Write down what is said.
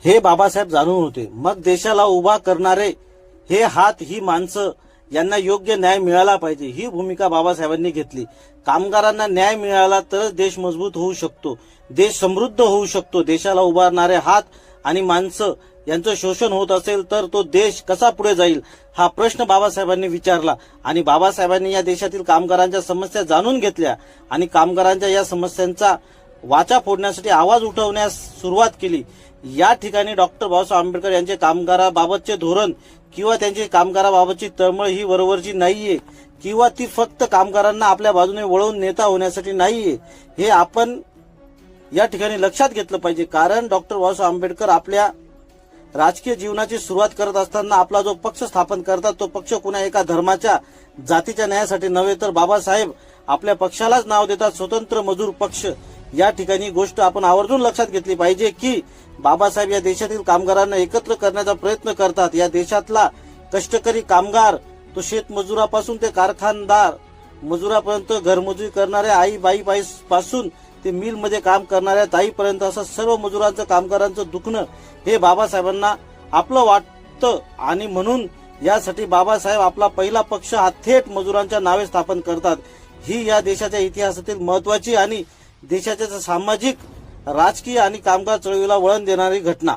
हे बाबासाहेब जाणून होते. मग देशाला उभा करणारे हे हात, ही माणसं, यांना योग्य न्याय मिळाला पाहिजे, ही भूमिका बाबासाहेबांनी घेतली. कामगारांना न्याय मिळाला तरच देश मजबूत होऊ शकतो, देश समृद्ध होऊ शकतो. देशाला उभारणारे हात आणि माणसं यांचं शोषण होत असेल तर तो देश कसा पुढे जाईल, हा प्रश्न बाबासाहेबांनी विचारला. आणि बाबासाहेबांनी या देशातील कामगारांच्या समस्या जाणून घेतल्या आणि कामगारांच्या या समस्यांचा वाचा फोडण्यासाठी आवाज उठवण्यास सुरुवात केली. या ठिकाणी डॉक्टर बाबासाहेब आंबेडकर यांचे कामगाराबाबतचे धोरण किंवा त्यांची कामगाराबाबतची तळमळ ही वरवरची नाहीये, किंवा ती फक्त कामगारांना आपल्या बाजूने वळवून नेता होण्यासाठी नाहीये. हे आपण या ठिकाणी लक्षात घेतलं पाहिजे. कारण डॉक्टर बाबासाहेब आंबेडकर आपल्या राजकीय जीवनाची सुरुवात करत असताना आपला जो पक्ष स्थापन करतात तो पक्ष कुणा एका धर्माच्या, जातीच्या न्यायासाठी नव्हे, तर बाबासाहेब आपल्या पक्षालाच नाव देतात स्वतंत्र मजूर पक्ष. या ठिकाणी गोष्ट आपण आवर्जून लक्षात घेतली पाहिजे की बाबासाहेब या देशातील कामगारांना एकत्र करण्याचा प्रयत्न करतात. या देशातला कष्टकरी कामगार, तो शेतमजुरापासून ते कारखानदार मजुरापर्यंत, घरमजुरी करणाऱ्या आई बाई पासून ते मिलमध्ये काम करणाऱ्या ताईपर्यंत, असं सर्व मजुरांचं, कामगारांचं दुखणं हे बाबासाहेबांना आपलं वाटतं. आणि म्हणून यासाठी बाबासाहेब आपला पहिला पक्ष हा थेट मजुरांच्या नावे स्थापन करतात. ही या देशाच्या इतिहासातील महत्वाची आणि देशाच्या सामाजिक, राजकीय आणि कामगार चळवळीला वळण देणारी घटना.